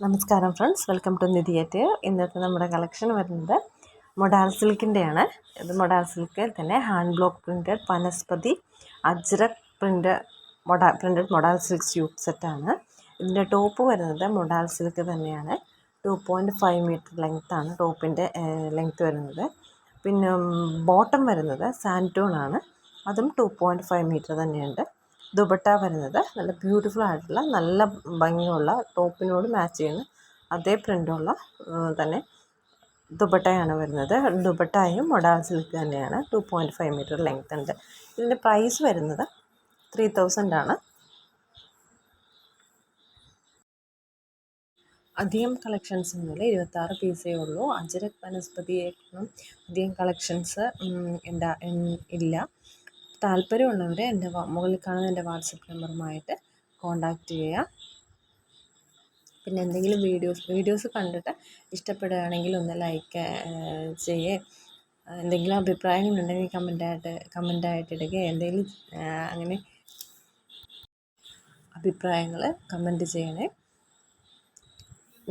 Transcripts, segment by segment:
നമസ്കാരം friends, welcome to നിധിയേറ്റ്. ഇന്നത്തെ നമ്മുടെ കളക്ഷൻ വരുന്നത് മൊഡാൾ സിൽക്കിൻ്റെയാണ്. ഇത് മൊഡാൾ സിൽക്കിൽ തന്നെ ഹാൻഡ് ബ്ലോക്ക് പ്രിൻറ്റഡ് വനസ്പതി ajrak printed modal silk suit സെറ്റാണ്. ഇതിൻ്റെ ടോപ്പ് വരുന്നത് മൊഡാൾ സിൽക്ക് തന്നെയാണ്. 2.5 മീറ്റർ ലെങ്ത്താണ് ടോപ്പിൻ്റെ ലെങ്ത്ത് വരുന്നത്. പിന്നെ ബോട്ടം വരുന്നത് സാൻറ്റൂൺ ആണ്, അതും 2.5 മീറ്റർ തന്നെയുണ്ട്. ദുപ്പട്ട വരുന്നത് നല്ല ബ്യൂട്ടിഫുൾ ആയിട്ടുള്ള നല്ല ഭംഗിയുള്ള ടോപ്പിനോട് മാച്ച് ചെയ്യുന്ന അതേ പ്രിൻ്റുള്ള തന്നെ ദുപ്പട്ടയാണ് വരുന്നത്. ദുപ്പട്ടയും മൊഡാൾ സിൽക്ക് തന്നെയാണ്. 2.5 മീറ്റർ ലെങ്ത് ഉണ്ട്. ഇതിൻ്റെ പ്രൈസ് വരുന്നത് 3000 ആണ്. അധികം കളക്ഷൻസ് ഒന്നുമില്ല, 26 പീസേ ഉള്ളൂ. അജ്രക് വനസ്പതിയേക്കാളും അധികം കളക്ഷൻസ് ഇല്ല. താല്പര്യമുള്ളവർ എൻ്റെ മുകളിൽ കാണുന്ന എൻ്റെ വാട്സപ്പ് നമ്പറുമായിട്ട് കോൺടാക്റ്റ് ചെയ്യുക. പിന്നെ എന്തെങ്കിലും വീഡിയോസ് കണ്ടിട്ട് ഇഷ്ടപ്പെടുകയാണെങ്കിൽ ഒന്ന് ലൈക്ക് ചെയ്യേ, എന്തെങ്കിലും അഭിപ്രായങ്ങളുണ്ടെങ്കിൽ കമൻ്റായിട്ട് ഇടുക. എന്തെങ്കിലും അങ്ങനെ അഭിപ്രായങ്ങൾ കമൻറ്റ് ചെയ്യണേ.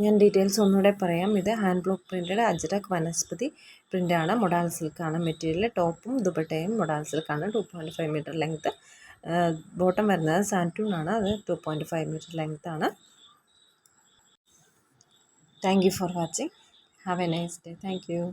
ഞാൻ ഡീറ്റെയിൽസ് ഒന്നുകൂടെ പറയാം. ഇത് ഹാൻഡ് ബ്ലോക്ക് പ്രിൻറ്റഡ് അജ്രക് വനസ്പതി പ്രിൻ്റാണ്. മൊഡാൾ സിൽക്കാണ് മെറ്റീരിയൽ. ടോപ്പും ദുപ്പട്ടയും മൊഡാൾ സിൽക്കാണ്. 2.5 മീറ്റർ ലെങ്ത്ത്. ബോട്ടം വരുന്നത് സാൻറ്റൂൺ ആണ്, അത് 2.5 മീറ്റർ ലെങ്ത്താണ്. Thank you for watching. Have a nice day. Thank U.